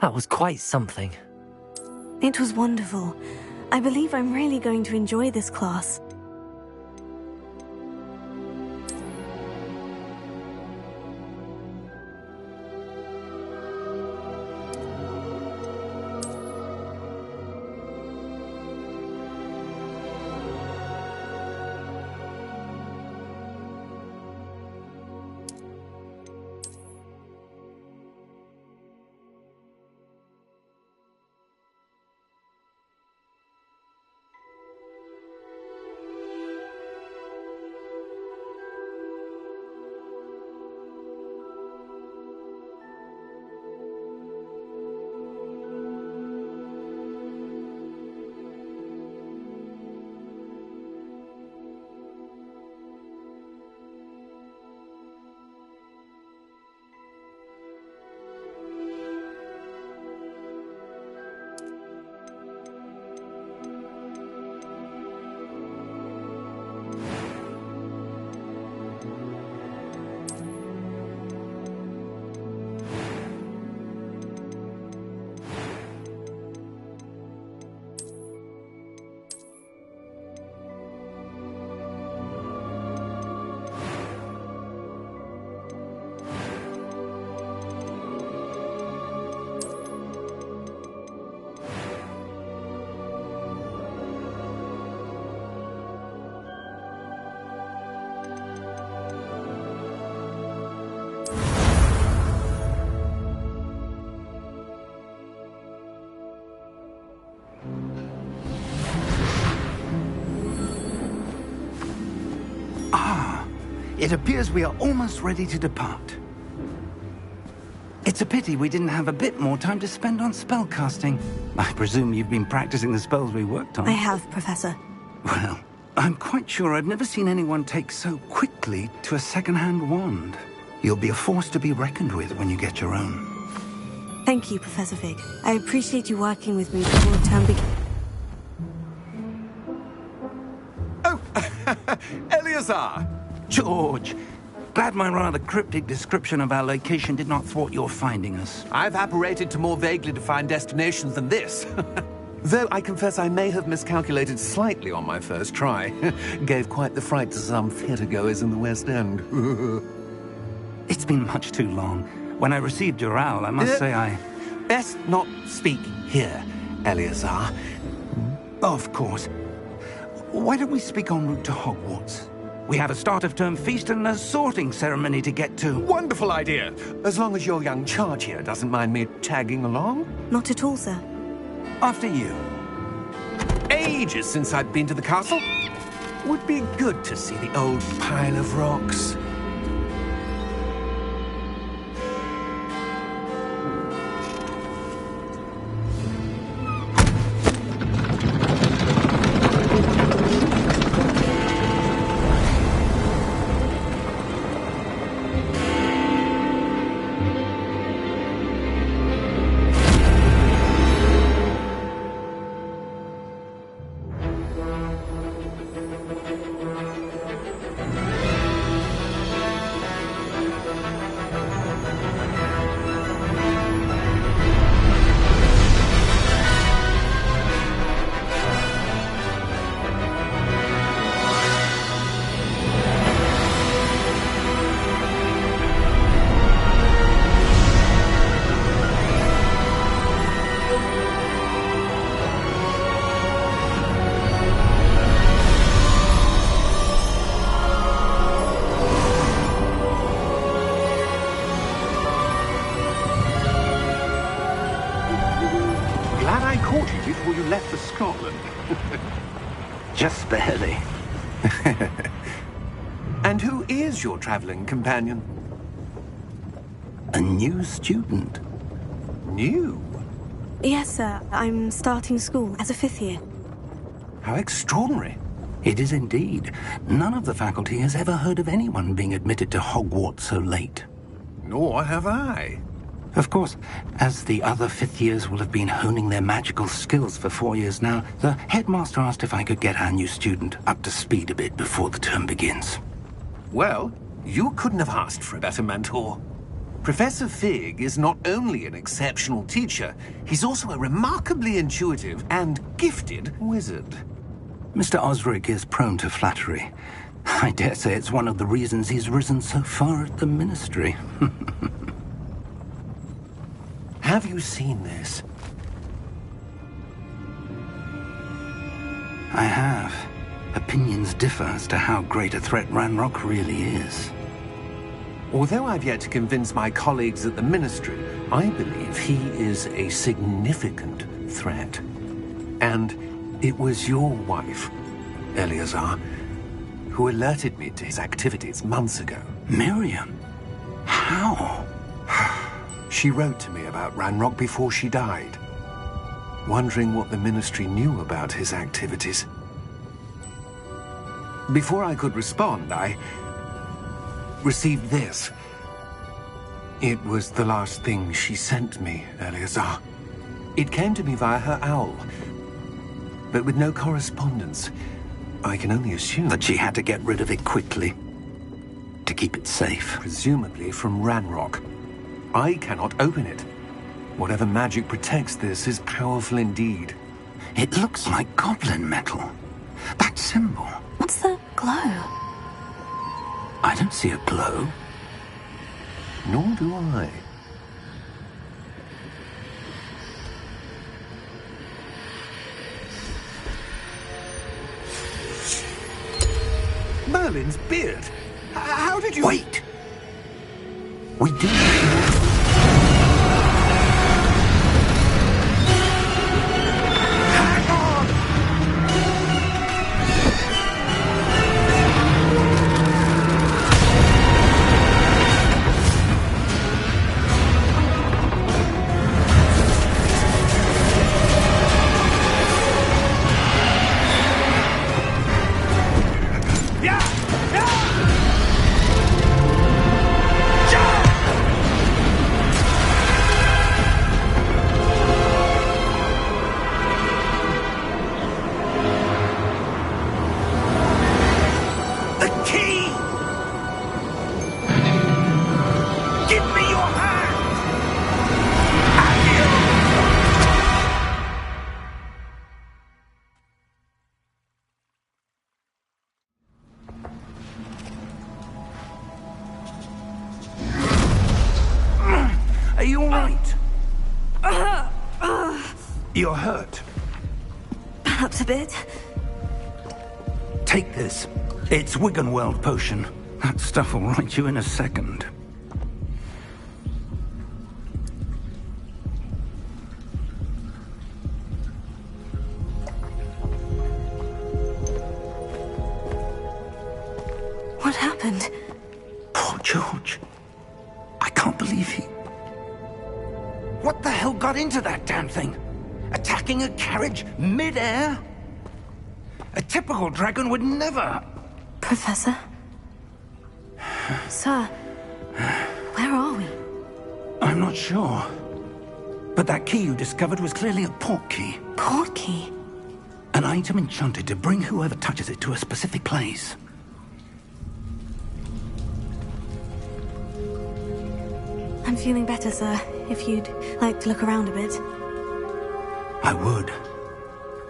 That was quite something. It was wonderful. I believe I'm really going to enjoy this class. It appears we are almost ready to depart. It's a pity we didn't have a bit more time to spend on spellcasting. I presume you've been practicing the spells we worked on. I have, Professor. Well, I'm quite sure I've never seen anyone take so quickly to a second-hand wand. You'll be a force to be reckoned with when you get your own. Thank you, Professor Fig. I appreciate you working with me before the term begins. Oh, Eleazar! George, glad my rather cryptic description of our location did not thwart your finding us. I've apparated to more vaguely defined destinations than this. Though I confess I may have miscalculated slightly on my first try. Gave quite the fright to some theatre-goers in the West End. It's been much too long. When I received your owl, I must say I... Best not speak here, Eleazar. Of course. Why don't we speak en route to Hogwarts? We have a start-of-term feast and a sorting ceremony to get to. Wonderful idea! As long as your young charge here doesn't mind me tagging along. Not at all, sir. After you. Ages since I'd been to the castle. Would be good to see the old pile of rocks. Before you left for Scotland. Just barely. And who is your traveling companion? A new student. New? Yes, sir. I'm starting school as a 5th year. How extraordinary. It is indeed. None of the faculty has ever heard of anyone being admitted to Hogwarts so late. Nor have I. Of course, as the other 5th years will have been honing their magical skills for 4 years now, the headmaster asked if I could get our new student up to speed a bit before the term begins. Well, you couldn't have asked for a better mentor. Professor Fig is not only an exceptional teacher, he's also a remarkably intuitive and gifted wizard. Mr. Osric is prone to flattery. I dare say it's one of the reasons he's risen so far at the Ministry. Have you seen this? I have. Opinions differ as to how great a threat Ranrock really is. Although I've yet to convince my colleagues at the Ministry, I believe he is a significant threat. And it was your wife, Eleazar, who alerted me to his activities months ago. Miriam? How? She wrote to me about Ranrock before she died, wondering what the Ministry knew about his activities. Before I could respond, I received this. It was the last thing she sent me, Eleazar. It came to me via her owl, but with no correspondence. I can only assume That she had to get rid of it quickly, to keep it safe. presumably from Ranrock. I cannot open it. Whatever magic protects this is powerful indeed. It looks like goblin metal. That symbol. What's the glow? I don't see a glow. Nor do I. Merlin's beard. How did you... Wait! We do... Are you all right? You're hurt. Perhaps a bit. Take this. It's Wiggenweld potion. That stuff will right you in a second. What happened? Poor George. I can't believe he... What the hell got into that damn thing? Attacking a carriage mid-air? A typical dragon would never... Professor? Sir, where are we? I'm not sure. But that key you discovered was clearly a port key. Port key? An item enchanted to bring whoever touches it to a specific place. I'm feeling better, sir. If you'd like to look around a bit. I would.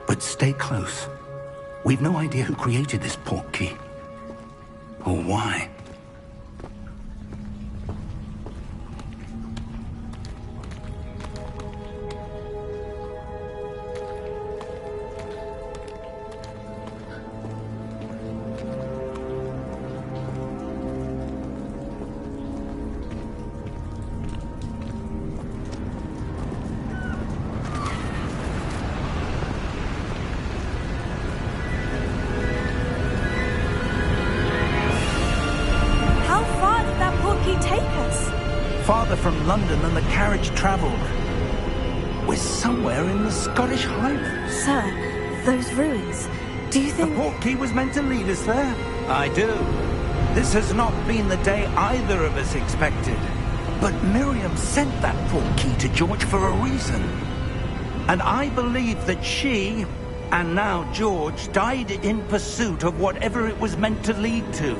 But stay close. We've no idea who created this port key. Or why. Farther from London than the carriage travelled. We're somewhere in the Scottish Highlands. Sir, those ruins. Do you think... The port key was meant to lead us there? I do. This has not been the day either of us expected. But Miriam sent that port key to George for a reason. And I believe that she, and now George, died in pursuit of whatever it was meant to lead to.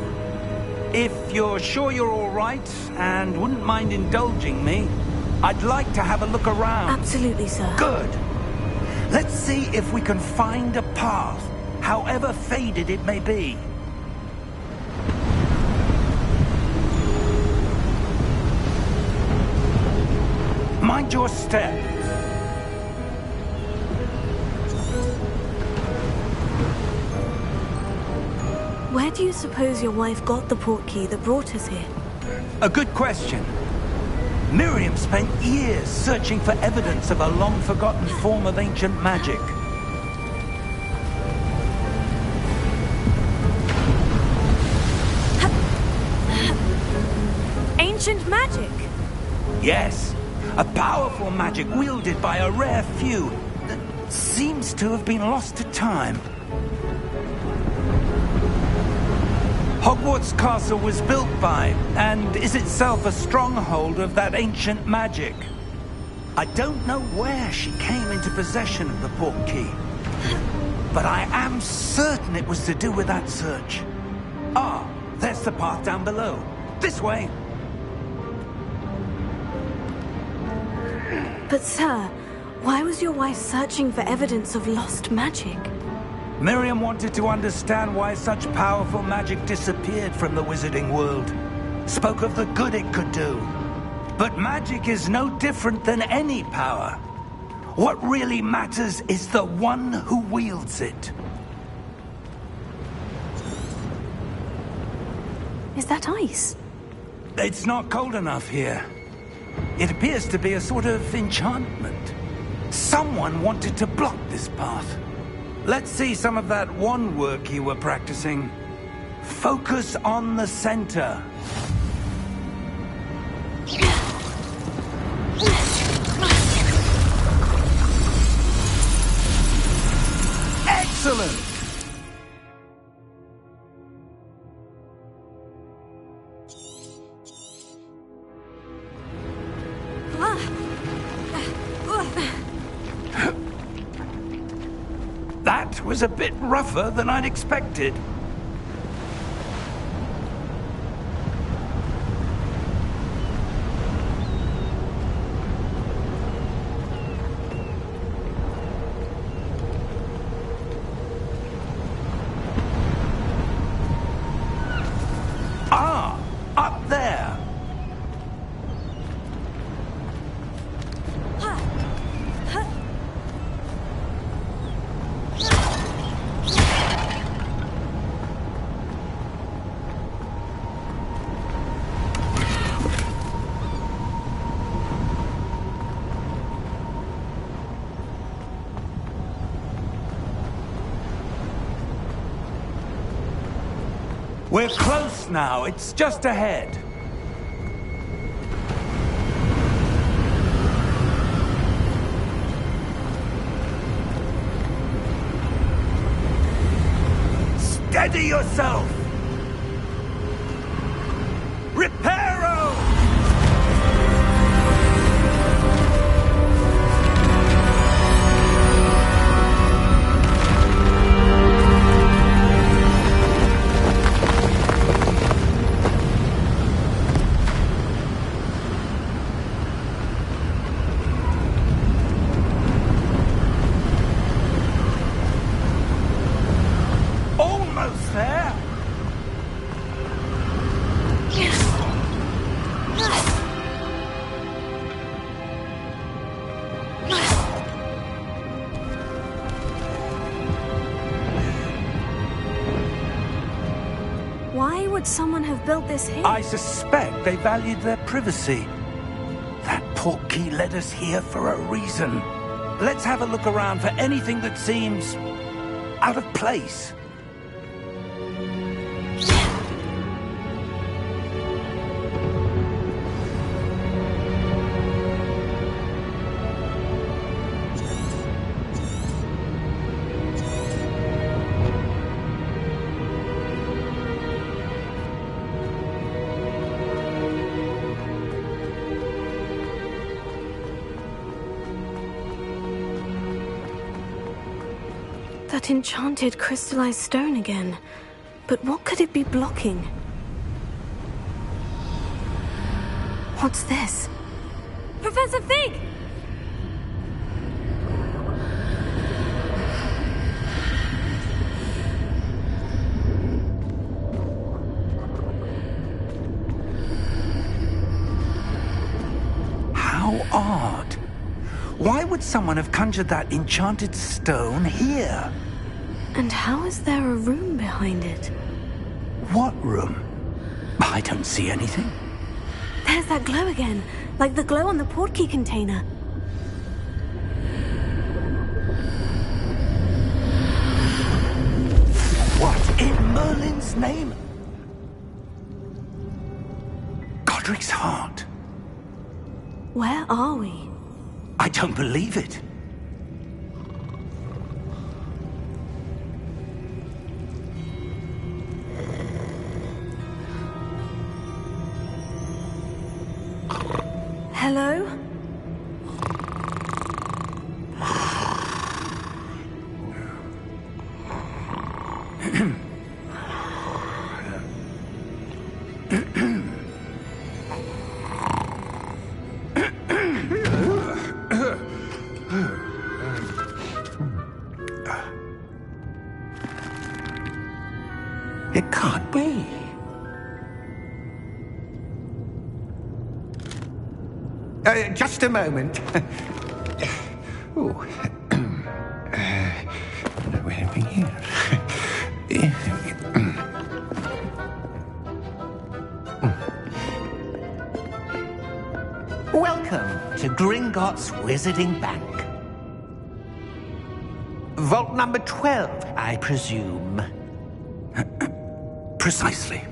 If you're sure you're all right and wouldn't mind indulging me, I'd like to have a look around. Absolutely, sir. Good. Let's see if we can find a path, however faded it may be. Mind your step. Where do you suppose your wife got the portkey that brought us here? A good question. Miriam spent years searching for evidence of a long-forgotten form of ancient magic. Ancient magic? Yes, a powerful magic wielded by a rare few that seems to have been lost to time. Hogwarts Castle was built by, and is itself a stronghold of that ancient magic. I don't know where she came into possession of the portkey, but I am certain it was to do with that search. Ah, there's the path down below. This way. But sir, why was your wife searching for evidence of lost magic? Miriam wanted to understand why such powerful magic disappeared from the wizarding world. Spoke of the good it could do. But magic is no different than any power. What really matters is the one who wields it. Is that ice? It's not cold enough here. It appears to be a sort of enchantment. Someone wanted to block this path. Let's see some of that wand work you were practicing. Focus on the center. Excellent! That was a bit rougher than I'd expected. Ah, up there. We're close now. It's just ahead. Steady yourself! Reparo! Almost there! Why would someone have built this here? I suspect they valued their privacy. That portkey led us here for a reason. Let's have a look around for anything that seems out of place. That enchanted crystallized stone again. But what could it be blocking? What's this? Professor Fig! How odd. Why would someone have conjured that enchanted stone here? And how is there a room behind it? What room? I don't see anything. There's that glow again, like the glow on the portkey container. What in Merlin's name? Godric's heart. Where are we? I don't believe it. Hello? It can't be. Just a moment. Oh. Anything here? Welcome to Gringotts Wizarding Bank. Vault number 12, I presume. Precisely.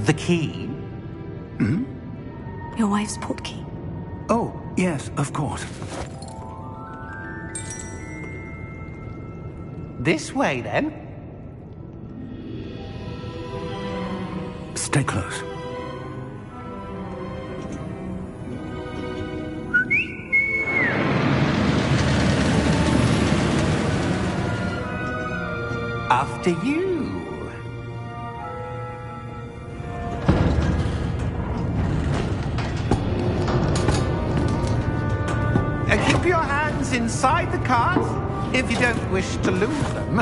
The key? Your wife's portkey. Oh, yes, of course. This way, then. Stay close. After you. Keep your hands inside the cart if you don't wish to lose them.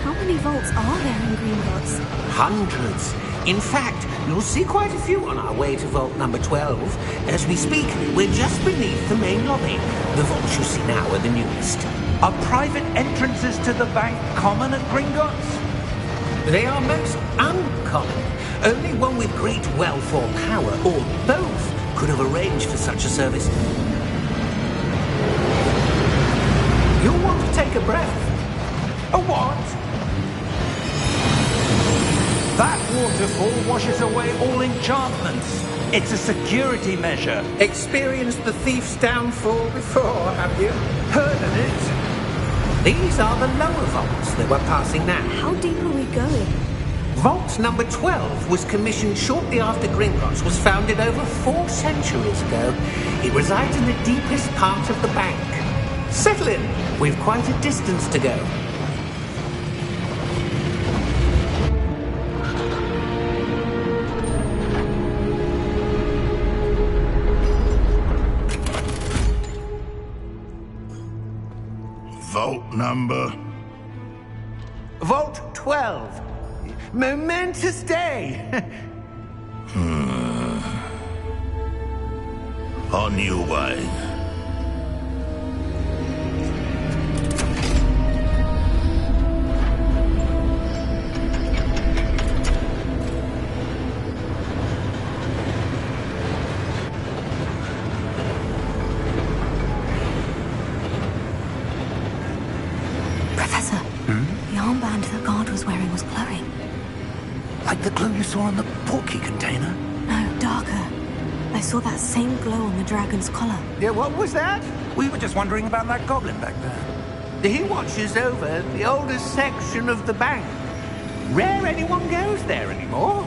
How many vaults are there in Gringotts? Hundreds. In fact, you'll see quite a few on our way to vault number 12. As we speak, we're just beneath the main lobby. The vaults you see now are the newest. Are private entrances to the bank common at Gringotts? They are most uncommon. Only one with great wealth or power, or both, could have arranged for such a service. You'll want to take a breath. A what? That waterfall washes away all enchantments. It's a security measure. Experienced the thief's downfall before, have you? Heard of it? These are the lower vaults that we're passing now. How deep are we going? Vault number 12 was commissioned shortly after Gringotts was founded over 4 centuries ago. It resides in the deepest part of the bank. Settle in. We've quite a distance to go. Vault number? Vault 12. Momentous day. On your way. Professor, the armband the guard was wearing was glowing. Like the glow you saw on the portkey container? No, darker. I saw that same glow on the dragon's collar. Yeah, what was that? We were just wondering about that goblin back there. He watches over the oldest section of the bank. Rare anyone goes there anymore.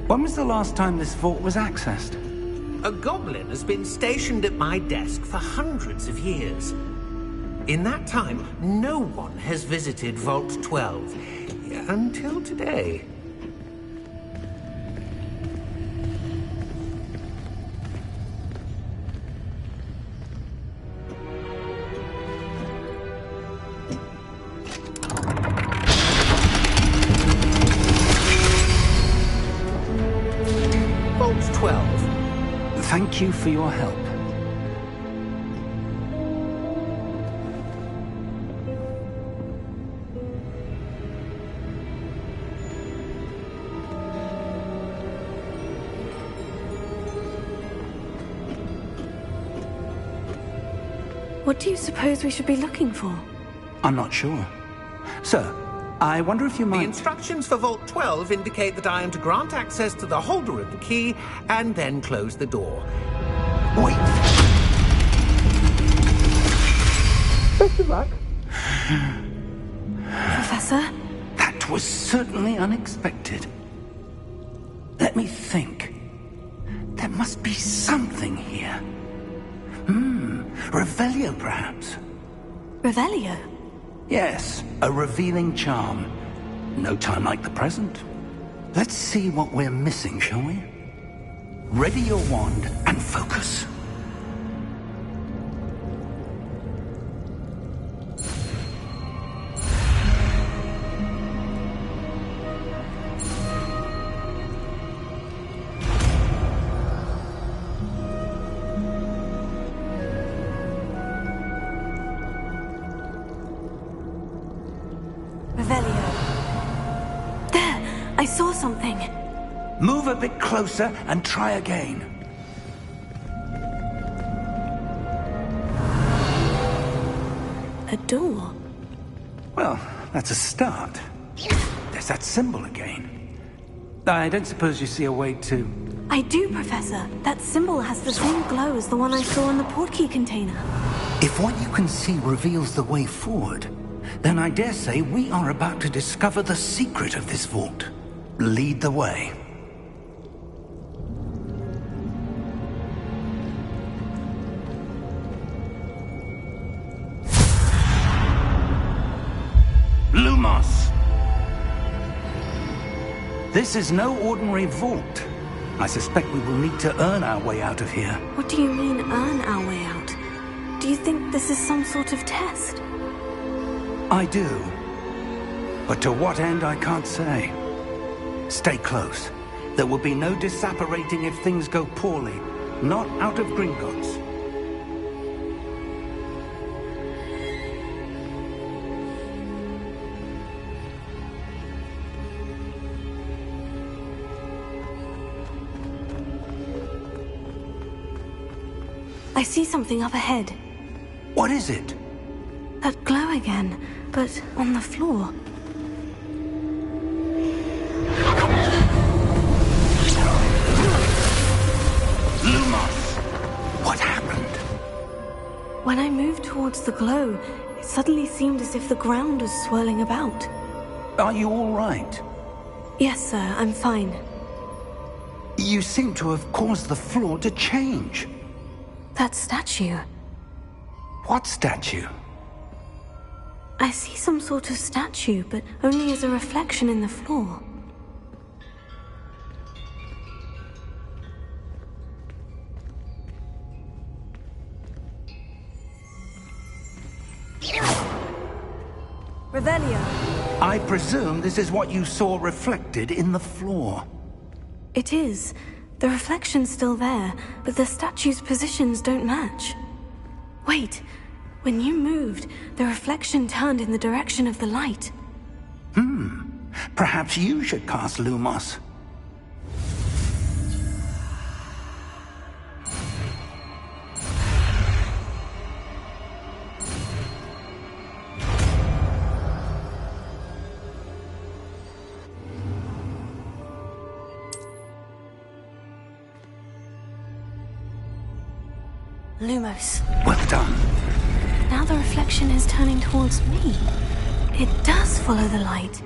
When was the last time this vault was accessed? A goblin has been stationed at my desk for hundreds of years. In that time, no one has visited Vault 12. Until today. Vault 12. Thank you for your help. What do you suppose we should be looking for? I'm not sure. Sir, I wonder if you The might... instructions for Vault 12 indicate that I am to grant access to the holder of the key and then close the door. Wait! Best of luck. Professor? That was certainly unexpected. Let me think. There must be something here. Revelio, perhaps? Revelio? Yes, a revealing charm. No time like the present. Let's see what we're missing, shall we? Ready your wand and focus. Revelio. There! I saw something. Move a bit closer and try again. A door. Well, that's a start. There's that symbol again. I don't suppose you see a way to... I do, Professor. That symbol has the same glow as the one I saw in the portkey container. If what you can see reveals the way forward, then I dare say we are about to discover the secret of this vault. Lead the way. Lumos! This is no ordinary vault. I suspect we will need to earn our way out of here. What do you mean, earn our way out? Do you think this is some sort of test? I do. But to what end, I can't say. Stay close. There will be no disapparating if things go poorly. Not out of Gringotts. I see something up ahead. What is it? That glow again, but on the floor. Lumos! What happened? When I moved towards the glow, it suddenly seemed as if the ground was swirling about. Are you all right? Yes, sir, I'm fine. You seem to have caused the floor to change. That statue. What statue? I see some sort of statue, but only as a reflection in the floor. Revelio. I presume this is what you saw reflected in the floor. It is. The reflection's still there, but the statue's positions don't match. Wait. When you moved, the reflection turned in the direction of the light. Perhaps you should cast Lumos. Lumos. Well done. Now the reflection is turning towards me. It does follow the light.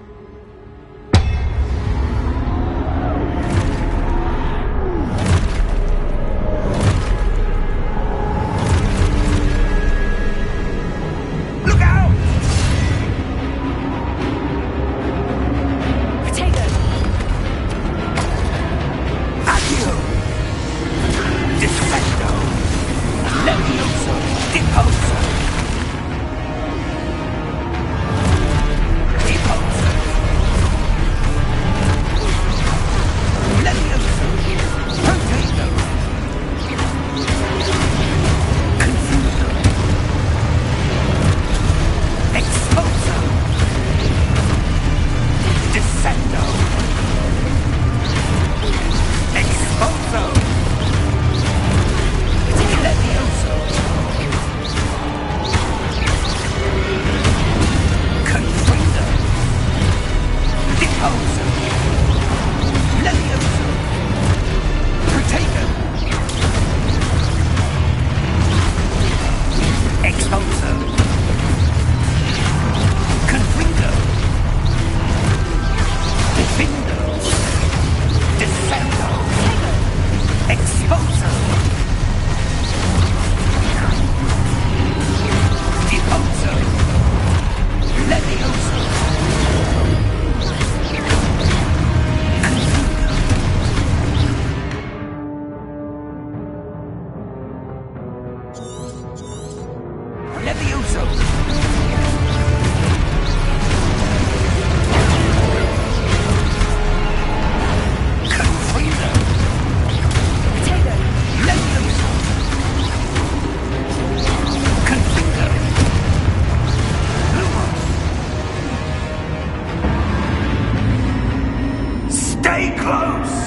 Repulsor. Leviosa. Protego. Expulsor. Confringo. Defindo. Defendo. Expulsor. Depulsor. Leviosa. Levioso. Confringo. Potato. Levioso. Confringo. Lumos. Stay close.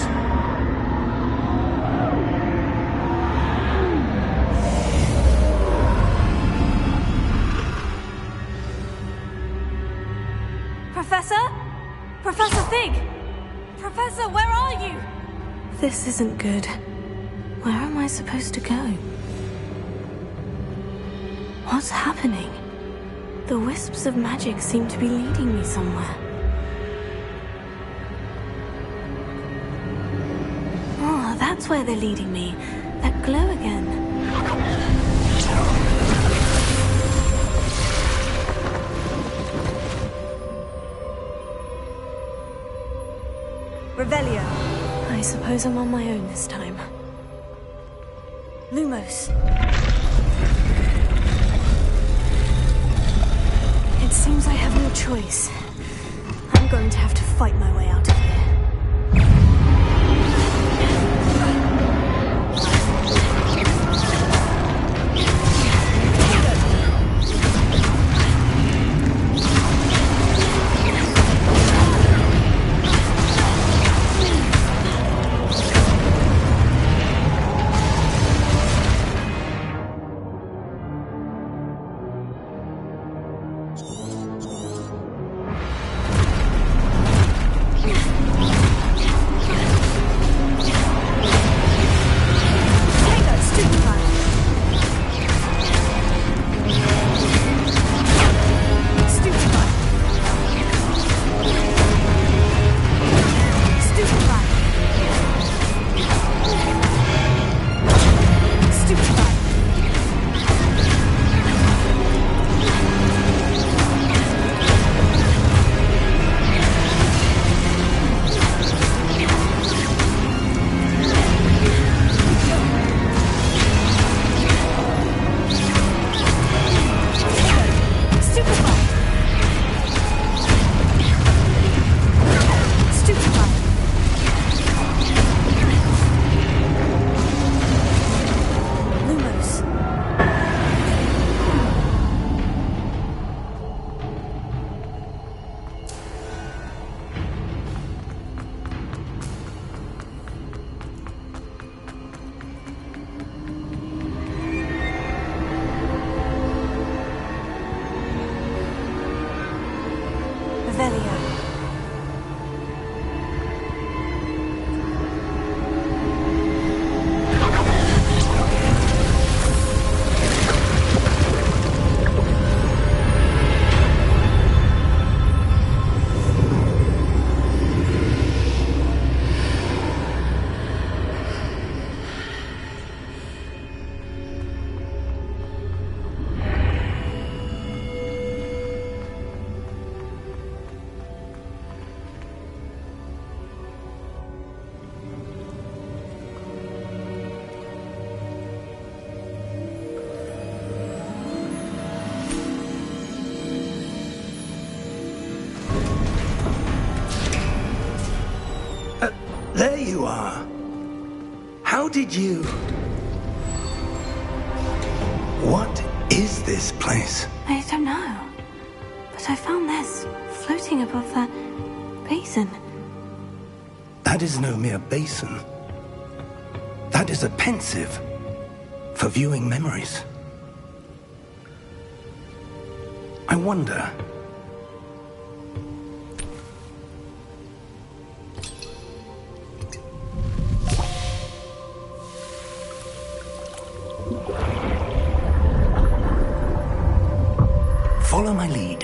Professor? Professor Fig! Professor, where are you? This isn't good. Where am I supposed to go? What's happening? The wisps of magic seem to be leading me somewhere. Oh, that's where they're leading me. That glow again. Revelio. I suppose I'm on my own this time. Lumos. It seems I have no choice. I'm going to have to fight my way out of here. There you are. How did you... What is this place? I don't know. But I found this floating above that basin. That is no mere basin. That is a pensive for viewing memories. I wonder... Follow my lead.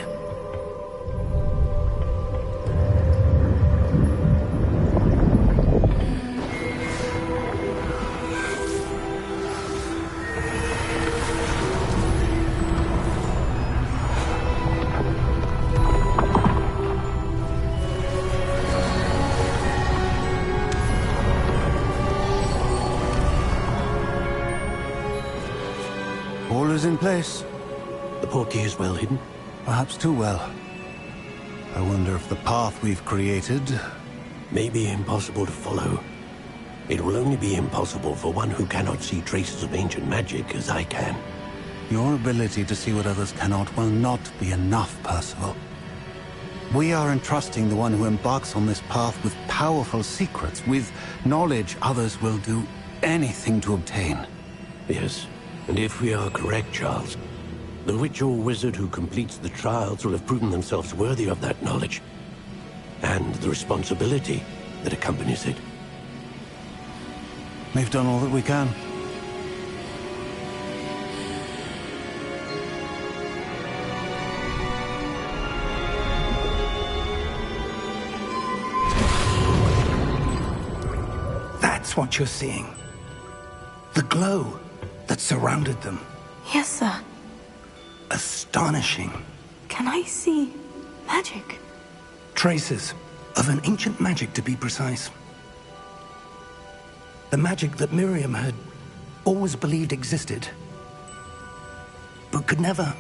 All is in place. The portkey is well hidden. Perhaps too well. I wonder if the path we've created... May be impossible to follow. It will only be impossible for one who cannot see traces of ancient magic as I can. Your ability to see what others cannot will not be enough, Percival. We are entrusting the one who embarks on this path with powerful secrets, with knowledge others will do anything to obtain. Yes, and if we are correct, Charles, the witch or wizard who completes the trials will have proven themselves worthy of that knowledge, and the responsibility that accompanies it. We've done all that we can. That's what you're seeing. The glow that surrounded them. Yes, sir. Astonishing. Can I see magic? Traces of an ancient magic, to be precise. The magic that Miriam had always believed existed, but could never.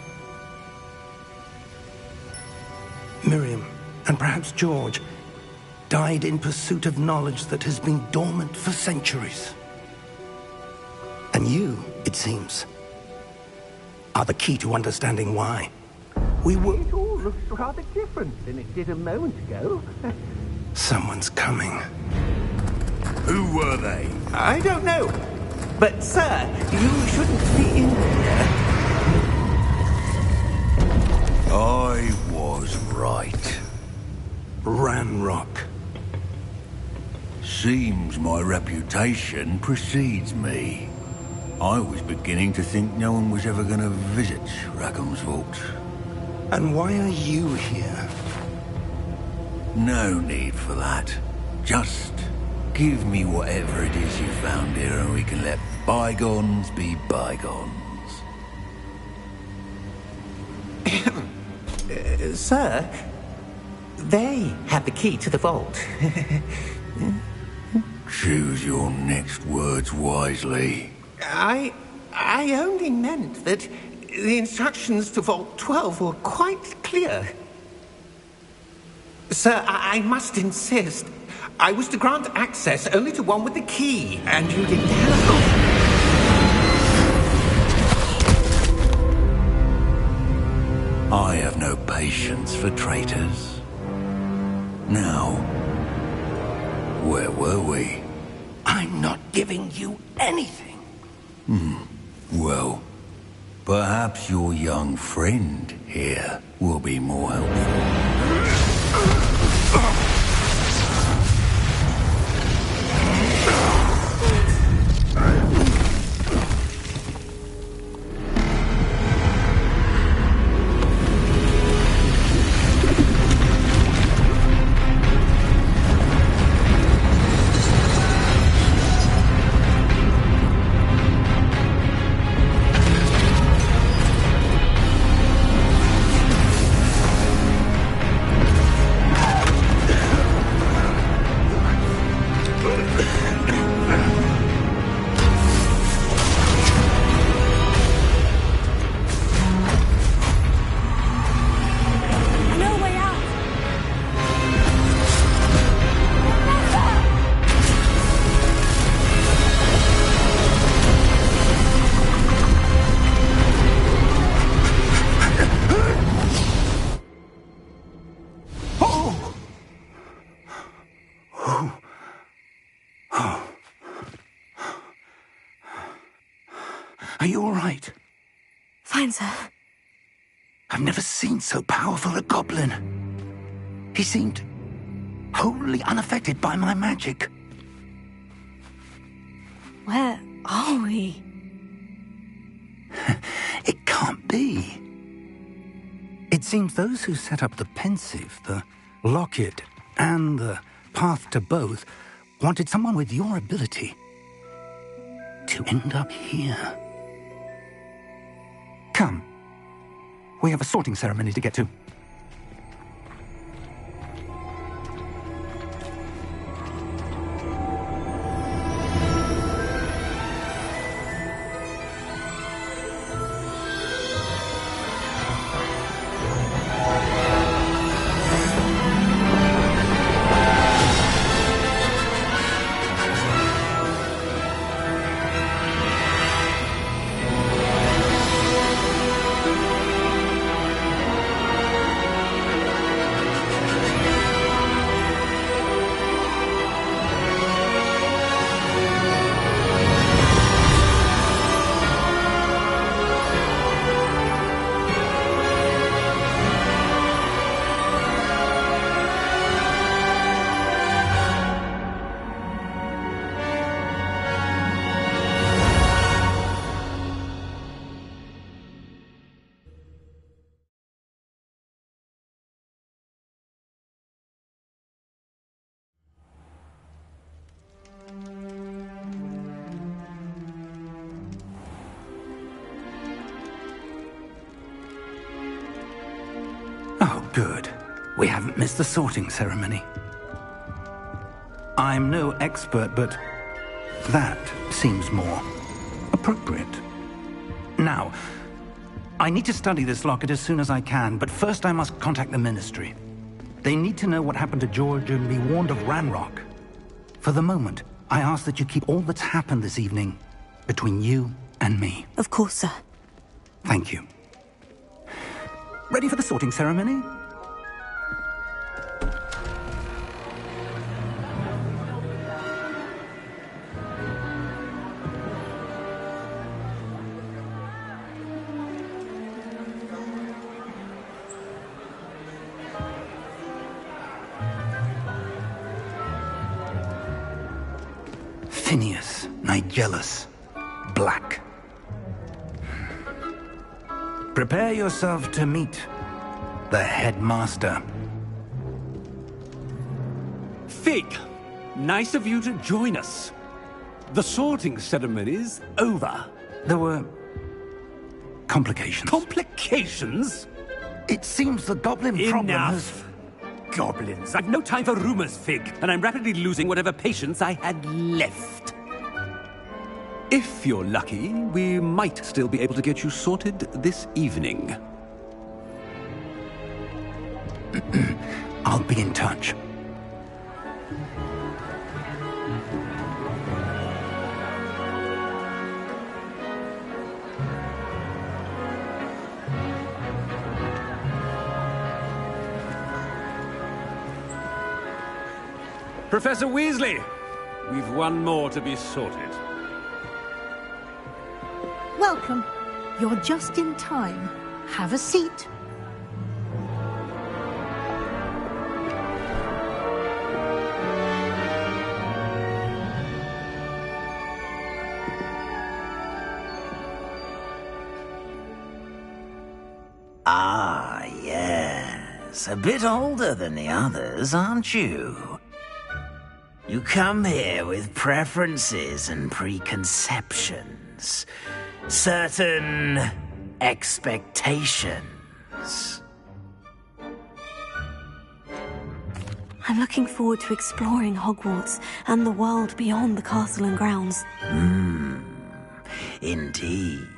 Miriam, and perhaps George, died in pursuit of knowledge that has been dormant for centuries. And you, it seems, are the key to understanding why. It all looks rather different than it did a moment ago. Someone's coming. Who were they? I don't know. But, sir, you shouldn't be in here. I was right. Ranrock. Seems my reputation precedes me. I was beginning to think no one was ever going to visit Rackham's vault. And why are you here? No need for that. Just give me whatever it is you found here and we can let bygones be bygones. Sir, they have the key to the vault. Choose your next words wisely. I only meant that the instructions to Vault 12 were quite clear. Sir, I must insist. I was to grant access only to one with the key, and you didn't have. I have no patience for traitors. Now, where were we? I'm not giving you anything. Well, perhaps your young friend here will be more helpful. Are you all right? Fine, sir. I've never seen so powerful a goblin. He seemed wholly unaffected by my magic. Where are we? It can't be. It seems those who set up the pensive, the locket, and the path to both wanted someone with your ability to end up here. Come. We have a sorting ceremony to get to. Oh, good. We haven't missed the sorting ceremony. I'm no expert, but that seems more appropriate. Now, I need to study this locket as soon as I can, but first I must contact the Ministry. They need to know what happened to George and be warned of Ranrock. For the moment, I ask that you keep all that's happened this evening between you and me. Of course, sir. Thank you. Ready for the sorting ceremony? Phineas, Nigellus, Black. Prepare yourself to meet the headmaster. Fig, nice of you to join us. The sorting ceremony's over. There were complications. Complications? It seems the goblin problem has... Enough. Goblins. I've no time for rumors, Fig, and I'm rapidly losing whatever patience I had left. If you're lucky, we might still be able to get you sorted this evening. I'll be in touch. Professor Weasley, we've one more to be sorted. Welcome. You're just in time. Have a seat. Ah, yes. A bit older than the others, aren't you? You come here with preferences and preconceptions. Certain expectations. I'm looking forward to exploring Hogwarts and the world beyond the castle and grounds. Indeed.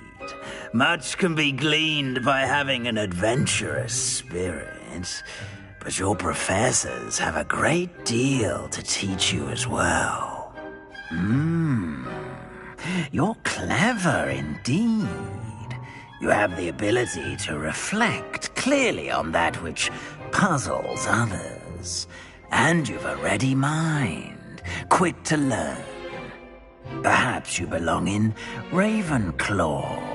Much can be gleaned by having an adventurous spirit, but your professors have a great deal to teach you as well. You're clever indeed. You have the ability to reflect clearly on that which puzzles others. And you've a ready mind, quick to learn. Perhaps you belong in Ravenclaw.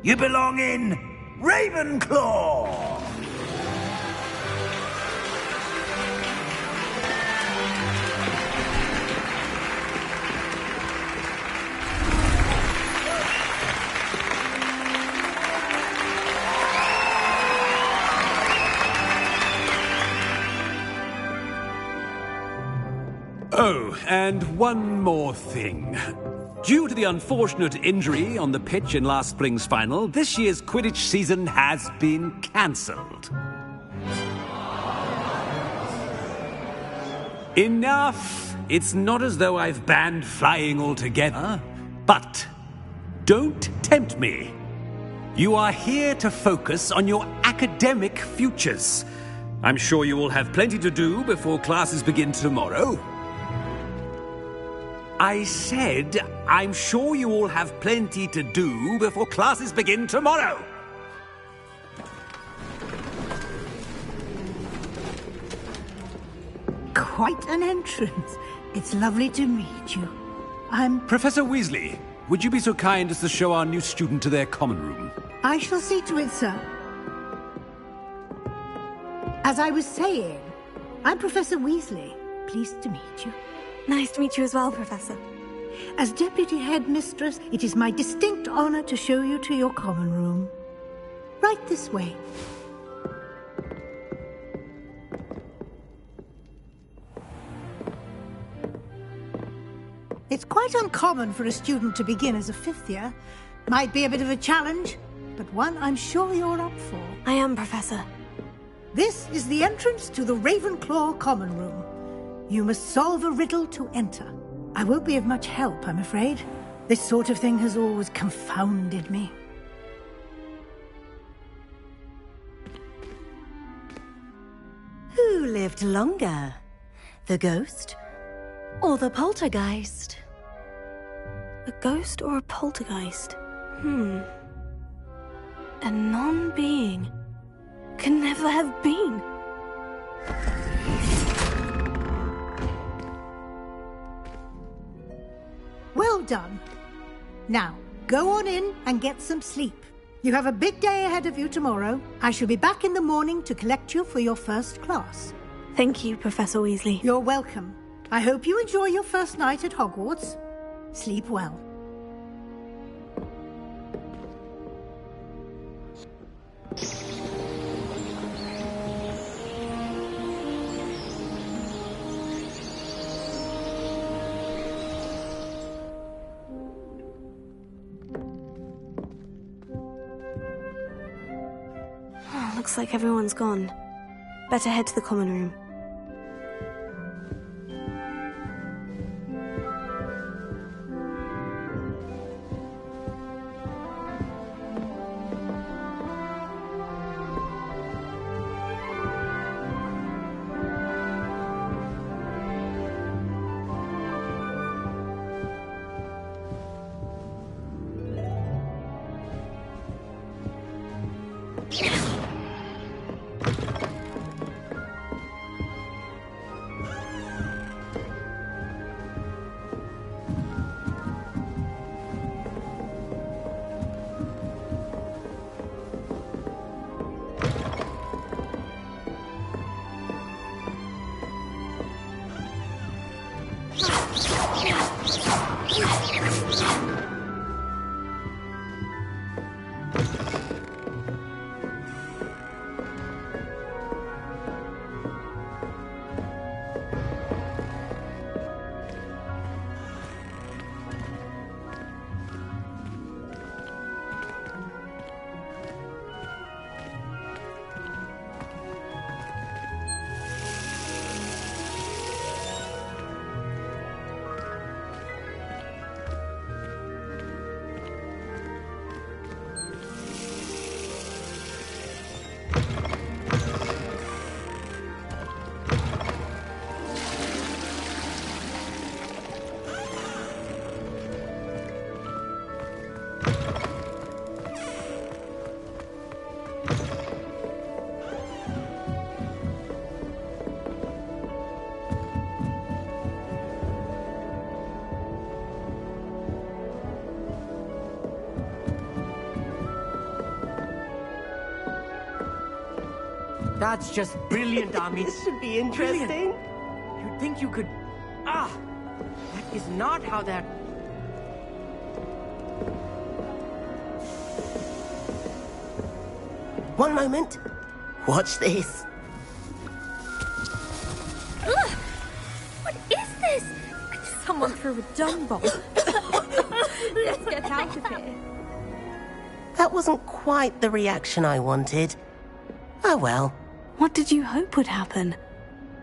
You belong in Ravenclaw! Oh, and one more thing. Due to the unfortunate injury on the pitch in last spring's final, this year's Quidditch season has been cancelled. Enough! It's not as though I've banned flying altogether. But don't tempt me. You are here to focus on your academic futures. I'm sure you will have plenty to do before classes begin tomorrow. I said, I'm sure you all have plenty to do before classes begin tomorrow. Quite an entrance. It's lovely to meet you. I'm... Professor Weasley, would you be so kind as to show our new student to their common room? I shall see to it, sir. As I was saying, I'm Professor Weasley. Pleased to meet you. Nice to meet you as well, Professor. As Deputy Headmistress, it is my distinct honor to show you to your common room. Right this way. It's quite uncommon for a student to begin as a fifth year. Might be a bit of a challenge, but one I'm sure you're up for. I am, Professor. This is the entrance to the Ravenclaw common room. You must solve a riddle to enter. I won't be of much help, I'm afraid. This sort of thing has always confounded me. Who lived longer? The ghost or the poltergeist? A ghost or a poltergeist? A non-being can never have been. Well done. Now, go on in and get some sleep. You have a big day ahead of you tomorrow. I shall be back in the morning to collect you for your first class. Thank you, Professor Weasley. You're welcome. I hope you enjoy your first night at Hogwarts. Sleep well. Looks like everyone's gone. Better head to the common room. That's just brilliant, Ami. This should be interesting. Brilliant. You'd think you could... that is not how that... One moment. Watch this. Ugh! What is this? someone threw a dung bomb. Let's get out of here. That wasn't quite the reaction I wanted. Oh well. What did you hope would happen?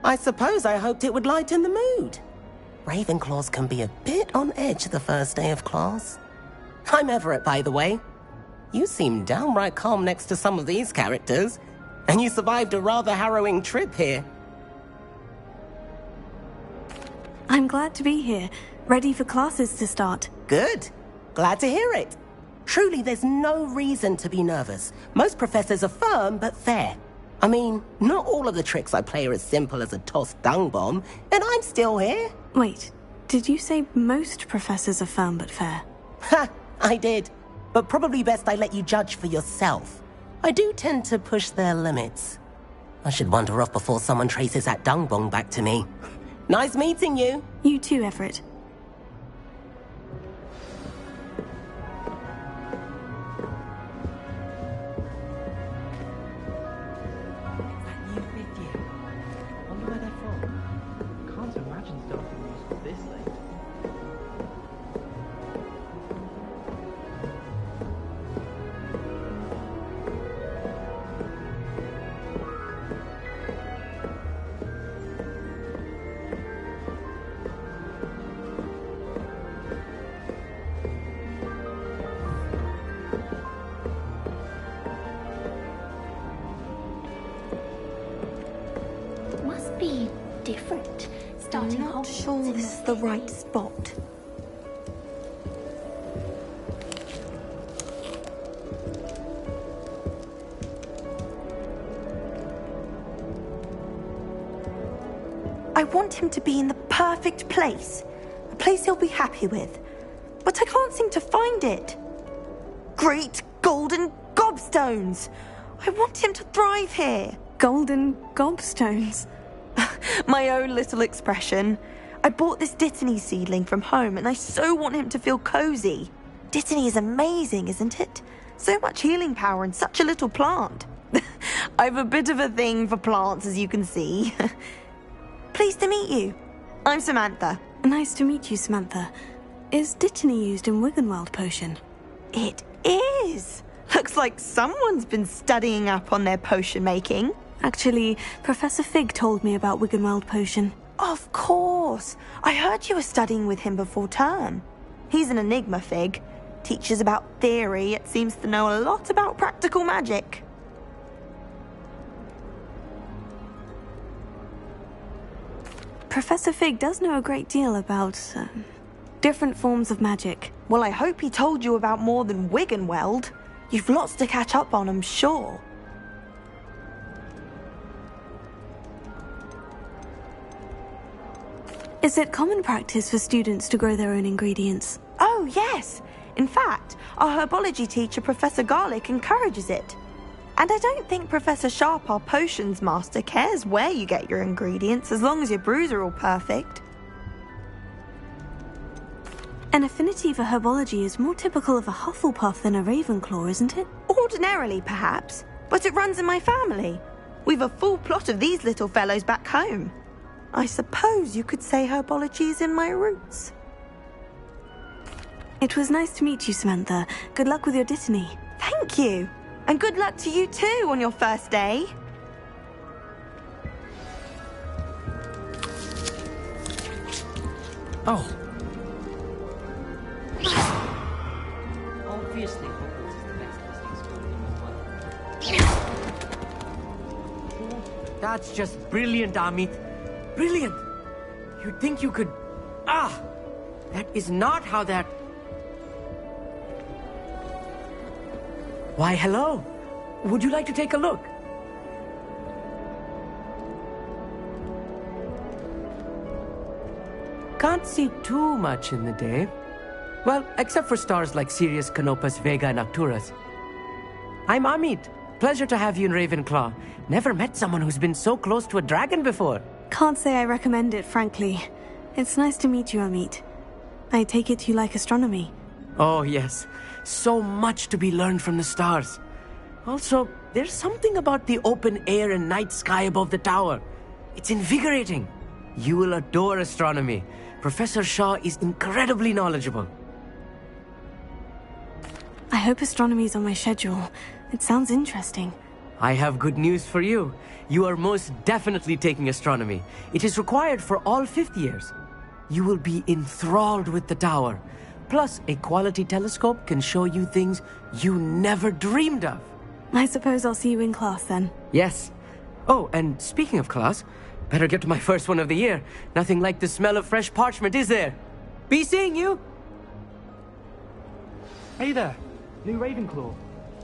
I suppose I hoped it would lighten the mood. Ravenclaws can be a bit on edge the first day of class. I'm Everett, by the way. You seem downright calm next to some of these characters, and you survived a rather harrowing trip here. I'm glad to be here, ready for classes to start. Good. Glad to hear it. Truly, there's no reason to be nervous. Most professors are firm but fair. I mean, not all of the tricks I play are as simple as a tossed dung bomb, and I'm still here. Wait, did you say most professors are firm but fair? Ha! I did. But probably best I let you judge for yourself. I do tend to push their limits. I should wander off before someone traces that dung bomb back to me. Nice meeting you. You too, Everett. Be different. Starting I'm not sure this is the right spot. I want him to be in the perfect place. A place he'll be happy with. But I can't seem to find it. Great golden gobstones! I want him to thrive here. Golden gobstones? My own little expression. I bought this Dittany seedling from home and I so want him to feel cozy. Dittany is amazing, isn't it? So much healing power in such a little plant. I've a bit of a thing for plants, as you can see. Pleased to meet you. I'm Samantha. Nice to meet you, Samantha. Is Dittany used in Wiggenweld potion? It is. Looks like someone's been studying up on their potion making. Actually, Professor Fig told me about Wiggenweld potion. Of course. I heard you were studying with him before term. He's an enigma, Fig. Teaches about theory, yet seems to know a lot about practical magic. Professor Fig does know a great deal about different forms of magic. Well, I hope he told you about more than Wiggenweld. You've lots to catch up on, I'm sure. Is it common practice for students to grow their own ingredients? Oh, yes. In fact, our herbology teacher, Professor Garlick, encourages it. And I don't think Professor Sharp, our potions master, cares where you get your ingredients, as long as your brews are all perfect. An affinity for herbology is more typical of a Hufflepuff than a Ravenclaw, isn't it? Ordinarily, perhaps, but it runs in my family. We've a full plot of these little fellows back home. I suppose you could say herbology is in my roots. It was nice to meet you, Samantha. Good luck with your Dittany. Thank you. And good luck to you too on your first day. Oh. Obviously, Hogwarts is the best listening school in the world. That's just brilliant, Amit. Brilliant! You'd think you could... Ah! That is not how that... Why, hello. Would you like to take a look? Can't see too much in the day. Well, except for stars like Sirius, Canopus, Vega, and Arcturus. I'm Amit. Pleasure to have you in Ravenclaw. Never met someone who's been so close to a dragon before. Can't say I recommend it, frankly. It's nice to meet you, Amit. I take it you like astronomy. Oh, yes. So much to be learned from the stars. Also, there's something about the open air and night sky above the tower. It's invigorating. You will adore astronomy. Professor Shaw is incredibly knowledgeable. I hope astronomy's on my schedule. It sounds interesting. I have good news for you. You are most definitely taking astronomy. It is required for all 5th years. You will be enthralled with the tower. Plus, a quality telescope can show you things you never dreamed of. I suppose I'll see you in class then. Yes. Oh, and speaking of class, better get to my first one of the year. Nothing like the smell of fresh parchment, is there? Be seeing you! Hey there, new Ravenclaw.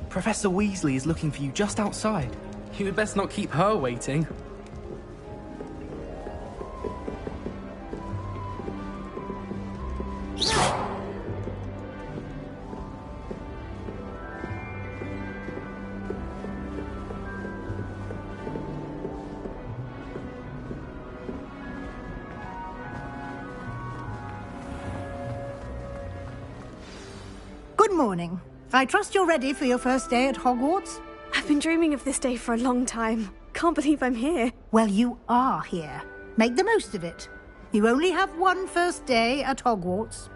Professor Weasley is looking for you just outside. You had best not keep her waiting. Good morning. I trust you're ready for your first day at Hogwarts? I've been dreaming of this day for a long time. Can't believe I'm here. Well, you are here. Make the most of it. You only have one first day at Hogwarts.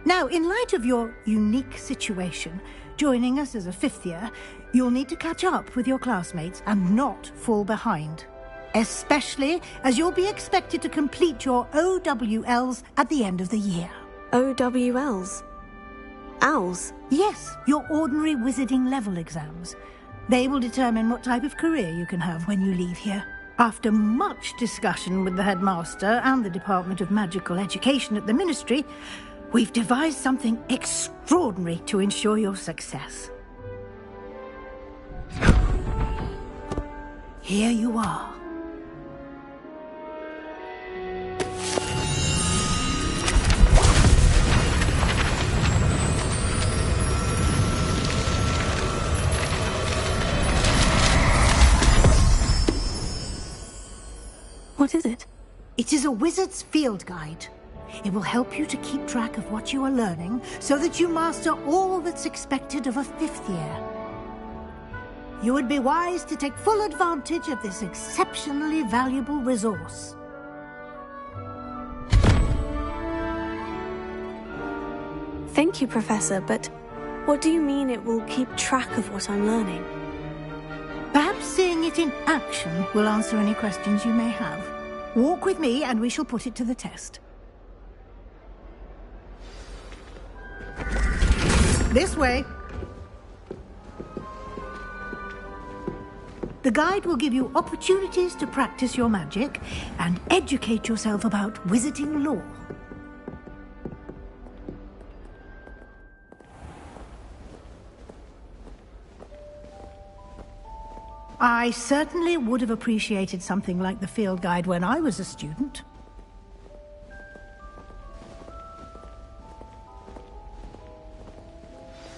Now, in light of your unique situation, joining us as a 5th year, you'll need to catch up with your classmates and not fall behind. Especially as you'll be expected to complete your OWLs at the end of the year. OWLs? Owls? Yes, your ordinary wizarding level exams. They will determine what type of career you can have when you leave here. After much discussion with the headmaster and the Department of Magical Education at the Ministry, we've devised something extraordinary to ensure your success. Here you are. What is it? It is a wizard's field guide. It will help you to keep track of what you are learning so that you master all that's expected of a 5th year. You would be wise to take full advantage of this exceptionally valuable resource. Thank you, Professor, but what do you mean it will keep track of what I'm learning? Perhaps seeing it in action will answer any questions you may have. Walk with me and we shall put it to the test. This way. The guide will give you opportunities to practice your magic and educate yourself about wizarding lore. I certainly would have appreciated something like the field guide when I was a student.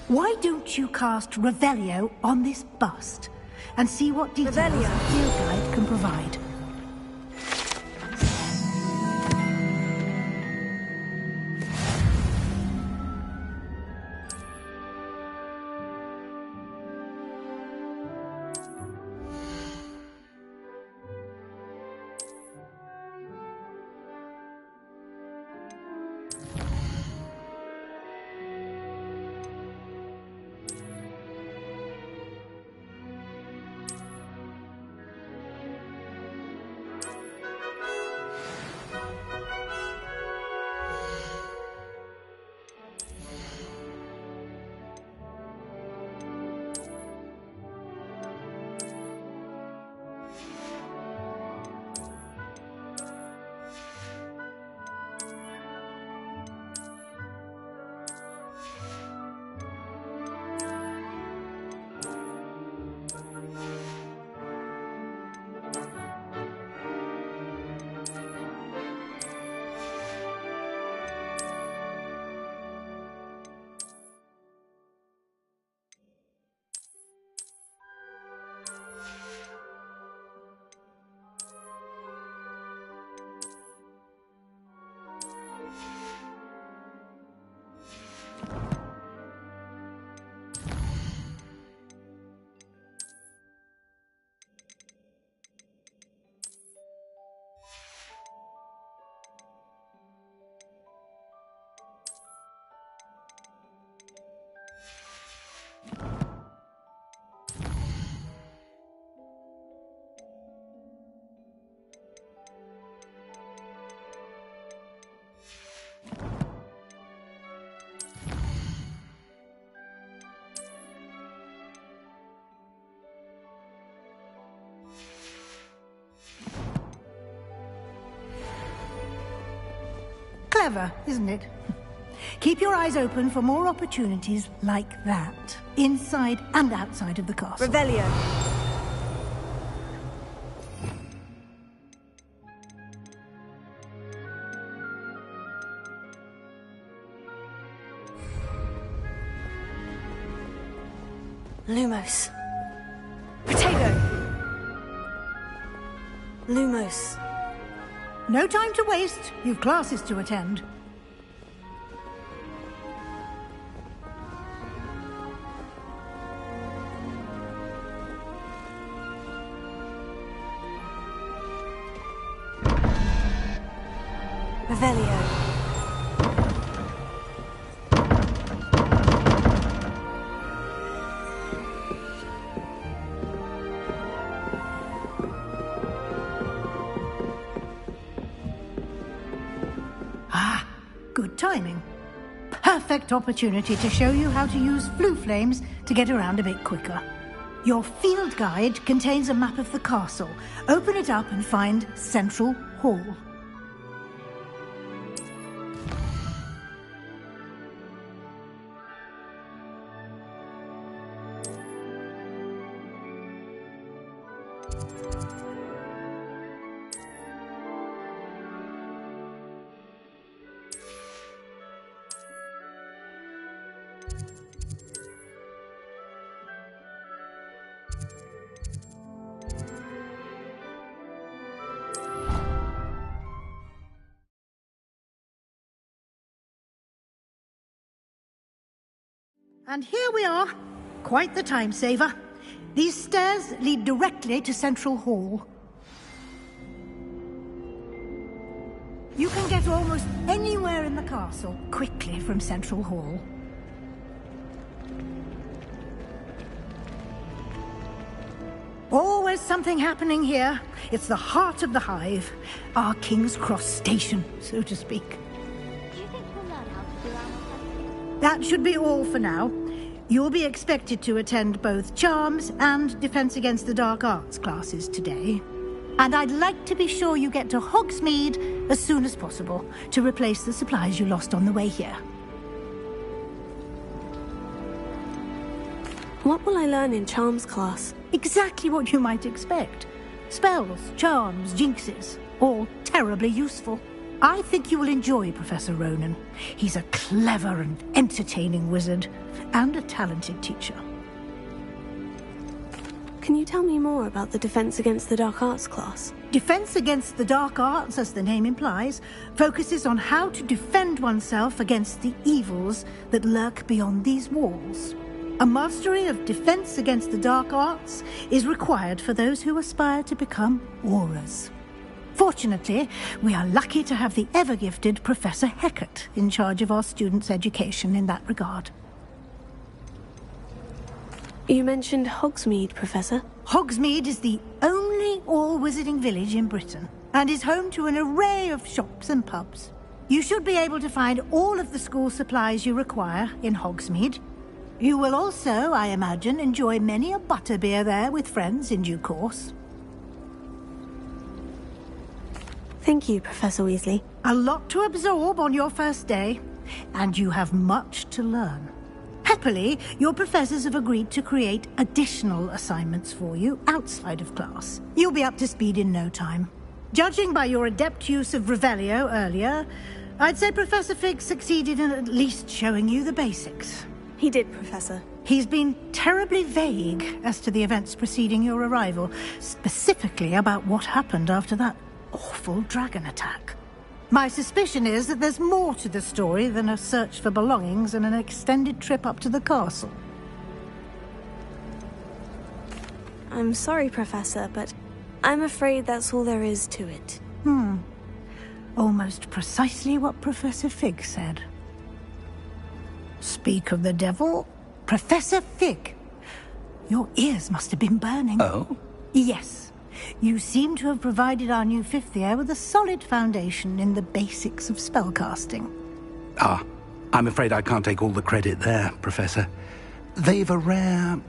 Why don't you cast Revelio on this bust and see what details the field guide can provide? Clever, isn't it? Keep your eyes open for more opportunities like that, inside and outside of the castle. Revelio. Lumos. Potato. Lumos. No time to waste. You've classes to attend. Revelio. Good timing. Perfect opportunity to show you how to use flue flames to get around a bit quicker. Your field guide contains a map of the castle. Open it up and find Central Hall. And here we are. Quite the time saver. These stairs lead directly to Central Hall. You can get almost anywhere in the castle quickly from Central Hall. Always something happening here. It's the heart of the hive. Our King's Cross station, so to speak. Do you think we'll learn how to do armor testing? That should be all for now. You'll be expected to attend both Charms and Defense Against the Dark Arts classes today. And I'd like to be sure you get to Hogsmeade as soon as possible to replace the supplies you lost on the way here. What will I learn in Charms class? Exactly what you might expect. Spells, charms, jinxes, all terribly useful. I think you will enjoy Professor Ronan. He's a clever and entertaining wizard, and a talented teacher. Can you tell me more about the Defense Against the Dark Arts class? Defense Against the Dark Arts, as the name implies, focuses on how to defend oneself against the evils that lurk beyond these walls. A mastery of Defense Against the Dark Arts is required for those who aspire to become Aurors. Fortunately, we are lucky to have the ever-gifted Professor Hecat in charge of our students' education in that regard. You mentioned Hogsmeade, Professor. Hogsmeade is the only all-wizarding village in Britain, and is home to an array of shops and pubs. You should be able to find all of the school supplies you require in Hogsmeade. You will also, I imagine, enjoy many a butterbeer there with friends in due course. Thank you, Professor Weasley. A lot to absorb on your first day, and you have much to learn. Happily, your professors have agreed to create additional assignments for you outside of class. You'll be up to speed in no time. Judging by your adept use of Revelio earlier, I'd say Professor Fig succeeded in at least showing you the basics. He did, Professor. He's been terribly vague as to the events preceding your arrival, specifically about what happened after that awful dragon attack. My suspicion is that there's more to the story than a search for belongings and an extended trip up to the castle. I'm sorry, Professor, but I'm afraid that's all there is to it. Almost precisely what Professor Fig said. Speak of the devil, Professor Fig. Your ears must have been burning. Oh? Yes. You seem to have provided our new fifth year with a solid foundation in the basics of spellcasting. I'm afraid I can't take all the credit there, Professor. They've a rare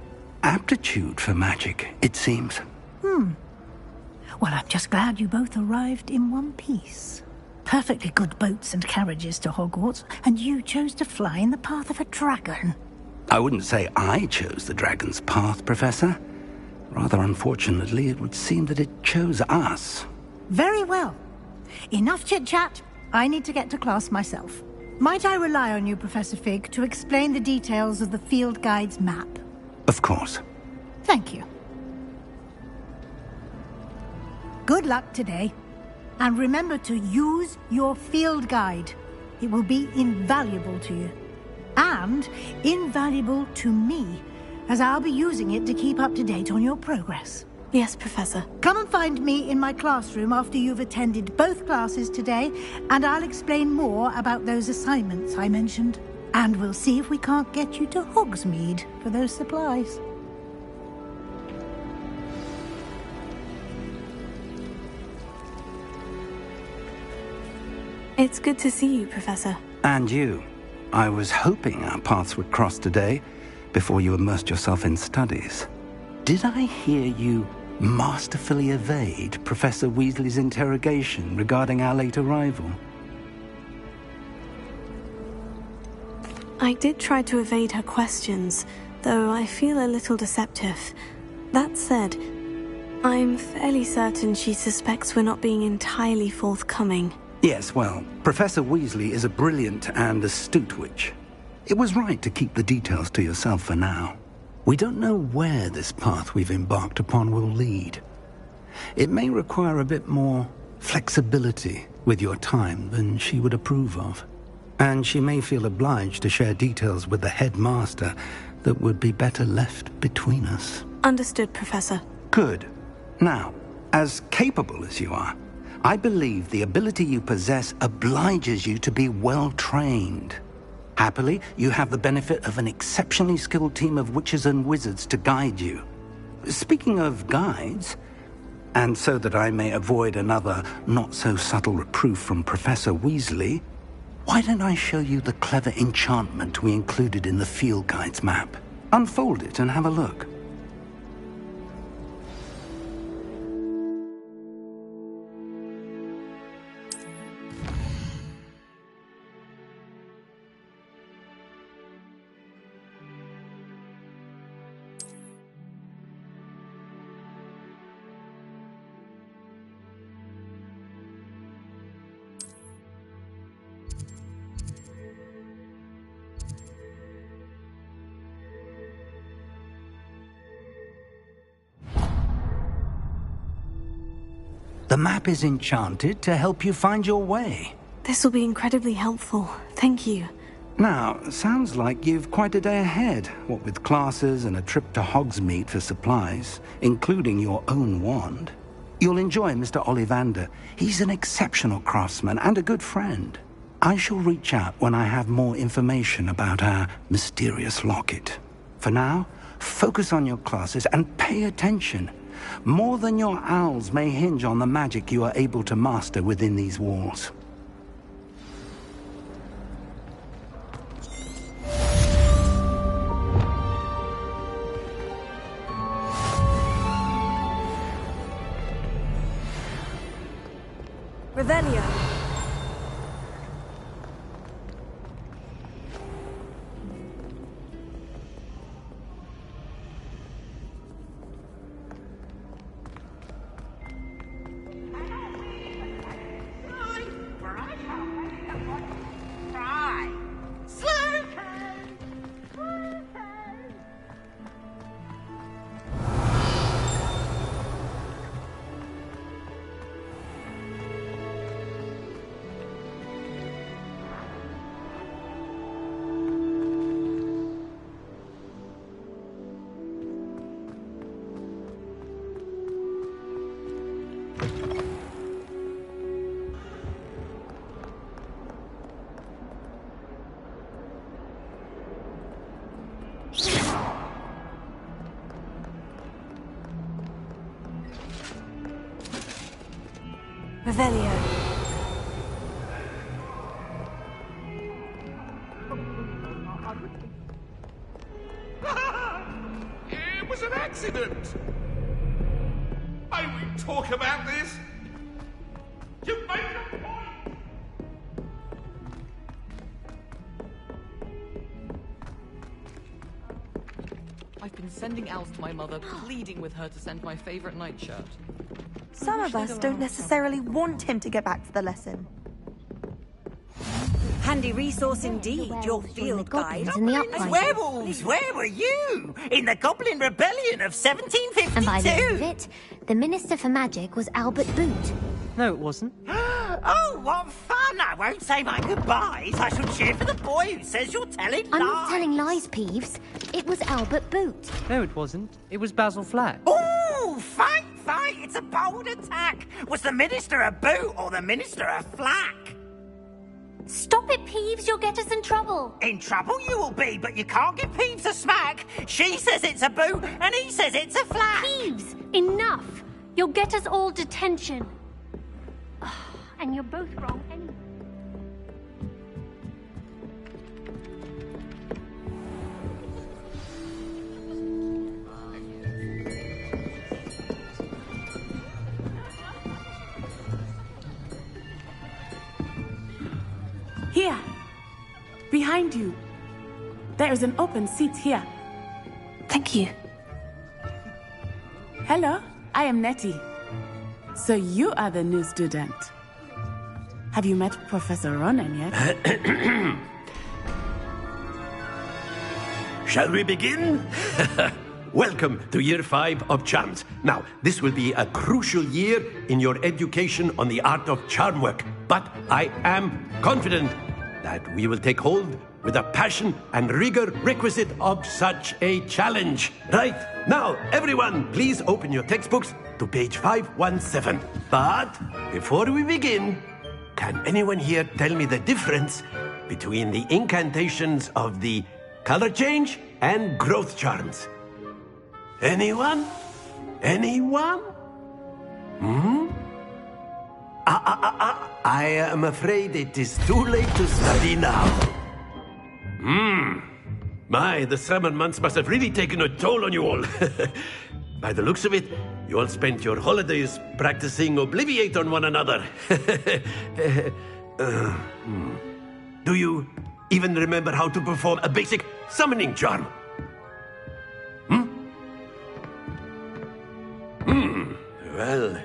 aptitude for magic, it seems. Well, I'm just glad you both arrived in one piece. perfectly good boats and carriages to Hogwarts, and you chose to fly in the path of a dragon. I wouldn't say I chose the dragon's path, Professor. Rather unfortunately, it would seem that it chose us. Very well. Enough chit-chat. I need to get to class myself. Might I rely on you, Professor Fig, to explain the details of the field guide's map? Of course. Thank you. Good luck today. And remember to use your field guide. It will be invaluable to you. And invaluable to me, as I'll be using it to keep up to date on your progress. Yes, Professor. Come and find me in my classroom after you've attended both classes today, and I'll explain more about those assignments I mentioned. And we'll see if we can't get you to Hogsmeade for those supplies. It's good to see you, Professor. And you. I was hoping our paths would cross today, before you immersed yourself in studies. Did I hear you masterfully evade Professor Weasley's interrogation regarding our late arrival? I did try to evade her questions, though I feel a little deceptive. That said, I'm fairly certain she suspects we're not being entirely forthcoming. Yes, well, Professor Weasley is a brilliant and astute witch. It was right to keep the details to yourself for now. We don't know where this path we've embarked upon will lead. It may require a bit more flexibility with your time than she would approve of. And she may feel obliged to share details with the headmaster that would be better left between us. Understood, Professor. Good. Now, as capable as you are, I believe the ability you possess obliges you to be well trained. Happily, you have the benefit of an exceptionally skilled team of witches and wizards to guide you. Speaking of guides, and so that I may avoid another not-so-subtle reproof from Professor Weasley, why don't I show you the clever enchantment we included in the field guide's map? Unfold it and have a look. The map is enchanted to help you find your way. This will be incredibly helpful. Thank you. Now, sounds like you've quite a day ahead, what with classes and a trip to Hogsmeade for supplies, including your own wand. You'll enjoy Mr. Ollivander. He's an exceptional craftsman and a good friend. I shall reach out when I have more information about our mysterious locket. For now, focus on your classes and pay attention. More than your owls may hinge on the magic you are able to master within these walls. Revelio. Revelio. It was an accident! May we talk about this? You made a point! I've been sending owls to my mother, pleading with her to send my favorite nightshirt. Some of us don't necessarily want him to get back to the lesson. Handy resource indeed, your field guide. Werewolves, where were you? In the Goblin Rebellion of 1752? And by the end of it, the Minister for Magic was Albert Boot. No, it wasn't. Oh, what fun! I won't say my goodbyes. I shall cheer for the boy who says you're telling I'm lies. not telling lies, Peeves. It was Albert Boot. No, it wasn't. It was Basil Flack. Ooh, fight! It's a bold attack. Was the Minister a boot or the Minister a flack? Stop it, Peeves. You'll get us in trouble. In trouble you will be, but you can't give Peeves a smack. She says it's a boot, and he says it's a flack. Peeves, enough. You'll get us all detention. And you're both wrong anyway. Here, behind you. There is an open seat here. Thank you. Hello, I am Nettie. So you are the new student. Have you met Professor Ronan yet? Shall we begin? Welcome to Year 5 of Charms. Now, this will be a crucial year in your education on the art of charm work, but I am confident that we will take hold with the passion and rigor requisite of such a challenge. Right, now, everyone, please open your textbooks to page 517. But before we begin, can anyone here tell me the difference between the incantations of the color change and growth charms? Anyone? Anyone? I am afraid it is too late to study now. My, the summer months must have really taken a toll on you all. By the looks of it, you all spent your holidays practicing Obliviate on one another. Do you even remember how to perform a basic summoning charm? Well,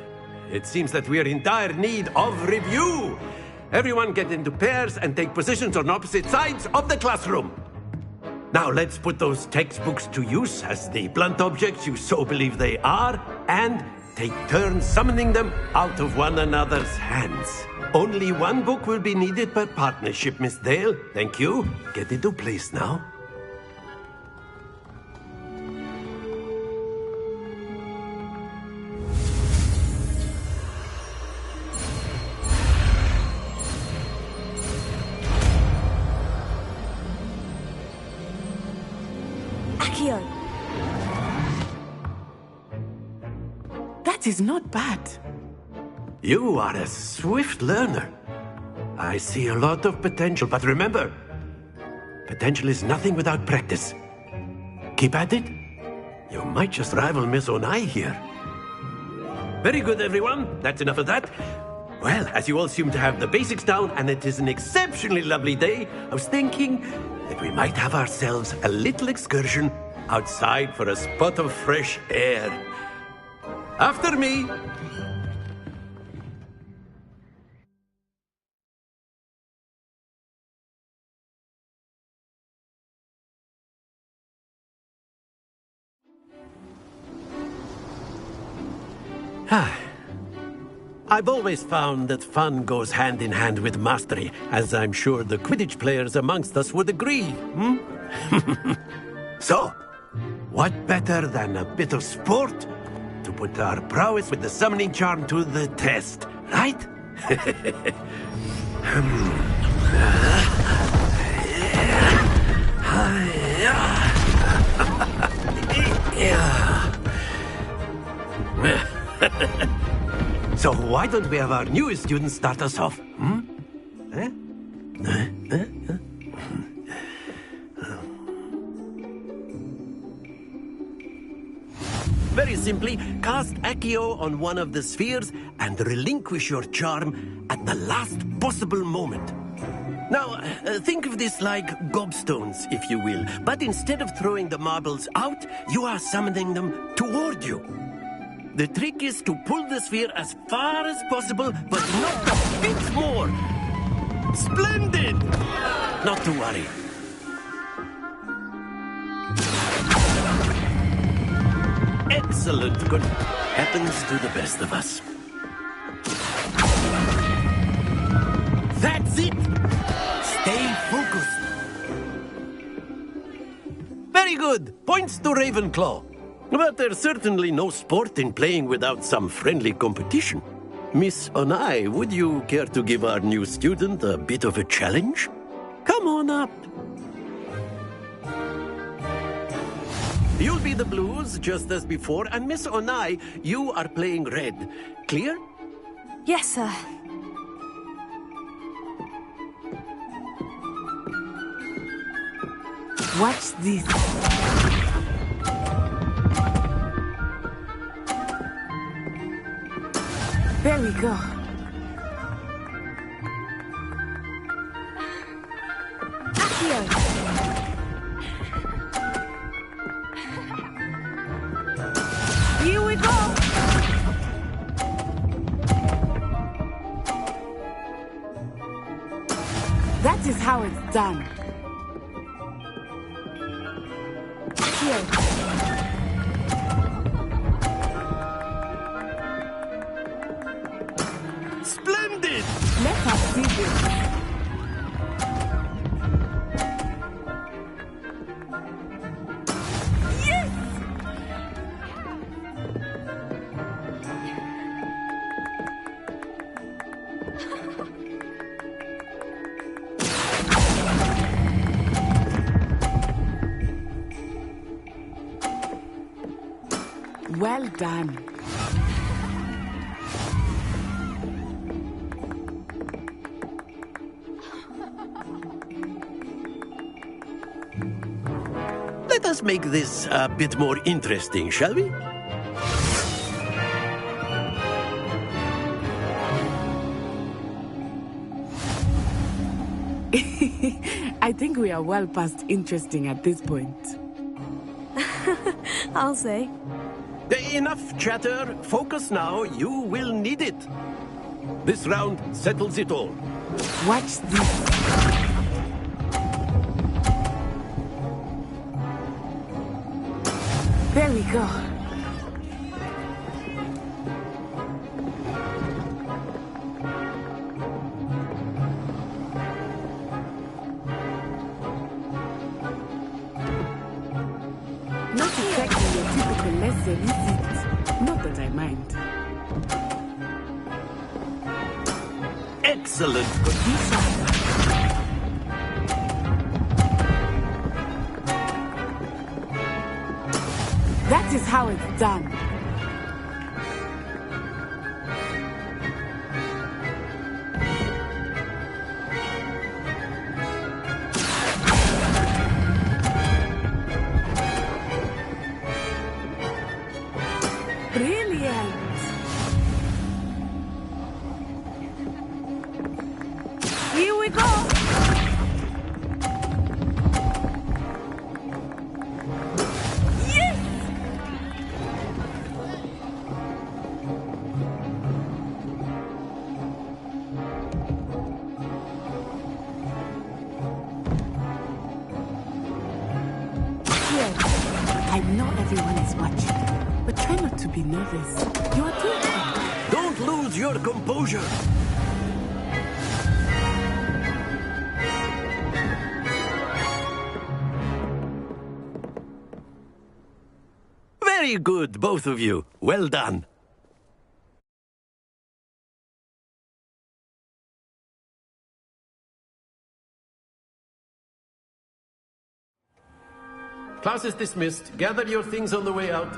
it seems that we are in dire need of review. Everyone get into pairs and take positions on opposite sides of the classroom. Now let's put those textbooks to use as the blunt objects you so believe they are, and take turns summoning them out of one another's hands. Only one book will be needed per partnership, Miss Dale. Thank you. Get into place now. That is not bad. You are a swift learner. I see a lot of potential, but remember, potential is nothing without practice. Keep at it. You might just rival Miss Onai here. Very good, everyone. That's enough of that. Well, as you all seem to have the basics down, and it is an exceptionally lovely day, I was thinking that we might have ourselves a little excursion outside for a spot of fresh air. After me. I've always found that fun goes hand in hand with mastery, as I'm sure the Quidditch players amongst us would agree. So, what better than a bit of sport to put our prowess with the summoning charm to the test, right? So why don't we have our newest student start us off? Very simply, cast Accio on one of the spheres and relinquish your charm at the last possible moment. Now, think of this like gobstones, if you will. But instead of throwing the marbles out, you are summoning them toward you. The trick is to pull the sphere as far as possible, but not a bit more. Splendid! Not to worry. Excellent. Good. Happens to the best of us. That's it! Stay focused. Very good. Points to Ravenclaw. But there's certainly no sport in playing without some friendly competition. Miss Onai, would you care to give our new student a bit of a challenge? Come on up. You'll be the blues, just as before, and Miss Onai, you are playing red. Clear? Yes, sir. Watch this. There we go. Accio! Here we go! That is how it's done. Splendid! Let us see this. Yes! Well done. Let us make this a bit more interesting, shall we? I think we are well past interesting at this point. I'll say. Enough chatter. Focus now. You will need it. This round settles it all. Watch this. There we go. Not exactly your typical lesson, is it? Not that I mind. Excellent. That is how it's done. Brilliant. Here we go. I know everyone is watching, but try not to be nervous. You are doing it. Don't lose your composure. Very good, both of you. Well done. Class is dismissed. Gather your things on the way out.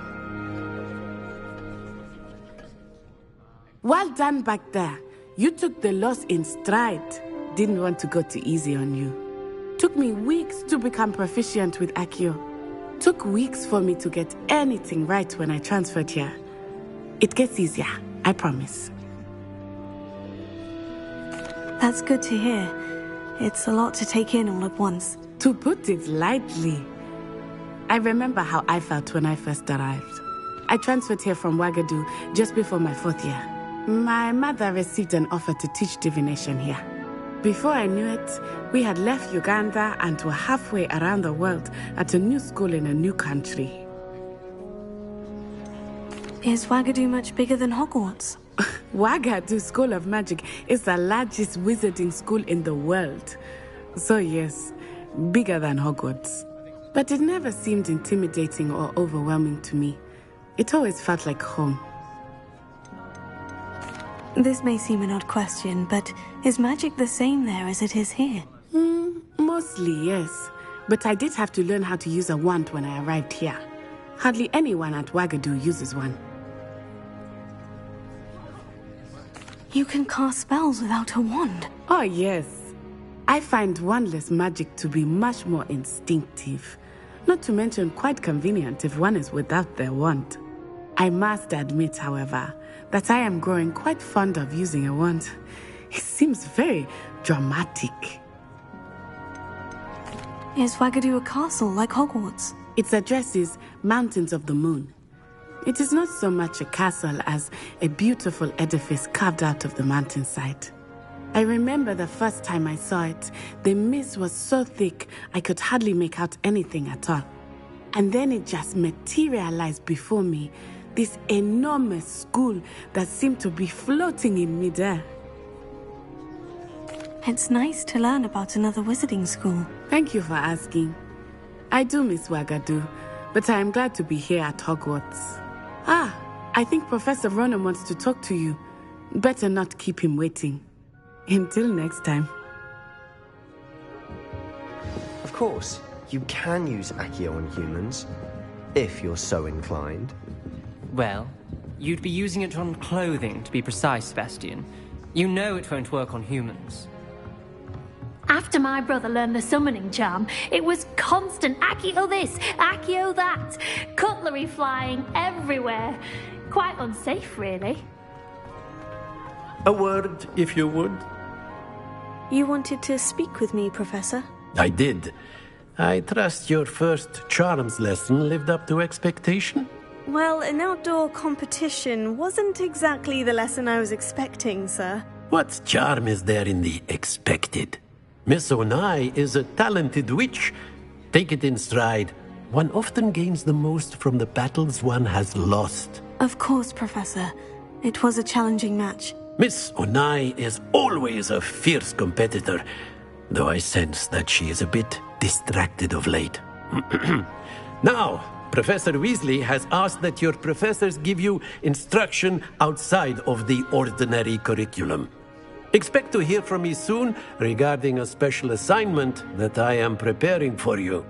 Well done back there. You took the loss in stride. Didn't want to go too easy on you. Took me weeks to become proficient with Accio. Took weeks for me to get anything right when I transferred here. It gets easier, I promise. That's good to hear. It's a lot to take in all at once. To put it lightly, I remember how I felt when I first arrived. I transferred here from Wagadu just before my 4th year. My mother received an offer to teach divination here. Before I knew it, we had left Uganda and were halfway around the world at a new school in a new country. Is Wagadu much bigger than Hogwarts? Wagadu School of Magic is the largest wizarding school in the world. So yes, bigger than Hogwarts. But it never seemed intimidating or overwhelming to me. It always felt like home. This may seem an odd question, but is magic the same there as it is here? Mostly, yes. But I did have to learn how to use a wand when I arrived here. Hardly anyone at Wagadu uses one. You can cast spells without a wand? Oh, yes. I find wandless magic to be much more instinctive. Not to mention quite convenient if one is without their wand. I must admit, however, that I am growing quite fond of using a wand. It seems very dramatic. Is Wagadu a castle like Hogwarts? Its address is Mountains of the Moon. It is not so much a castle as a beautiful edifice carved out of the mountainside. I remember the first time I saw it, the mist was so thick I could hardly make out anything at all. And then it just materialized before me, this enormous school that seemed to be floating in midair. It's nice to learn about another wizarding school. Thank you for asking. I do miss Wagadu, but I am glad to be here at Hogwarts. I think Professor Ronan wants to talk to you. Better not keep him waiting. Until next time. Of course, you can use Accio on humans, if you're so inclined. Well, you'd be using it on clothing, to be precise, Sebastian. You know it won't work on humans. After my brother learned the summoning charm, it was constant Accio this, Accio that. Cutlery flying everywhere. Quite unsafe, really. A word, if you would. You wanted to speak with me, Professor? I did. I trust your first charms lesson lived up to expectation? Well, an outdoor competition wasn't exactly the lesson I was expecting, sir. What charm is there in the expected? Miss Onai is a talented witch. Take it in stride. One often gains the most from the battles one has lost. Of course, Professor. It was a challenging match. Miss Onai is always a fierce competitor, though I sense that she is a bit distracted of late. Now, Professor Weasley has asked that your professors give you instruction outside of the ordinary curriculum. Expect to hear from me soon regarding a special assignment that I am preparing for you.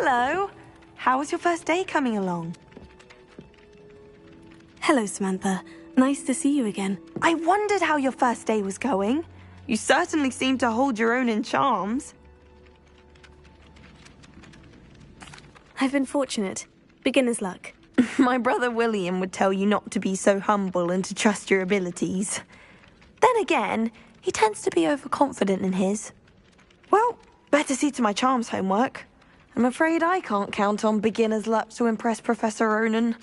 Hello. How was your first day coming along? Hello, Samantha. Nice to see you again. I wondered how your first day was going. You certainly seem to hold your own in charms. I've been fortunate. Beginner's luck. My brother William would tell you not to be so humble and to trust your abilities. Then again, he tends to be overconfident in his. Well, better see to my charms homework. I'm afraid I can't count on beginner's luck to impress Professor Ronan.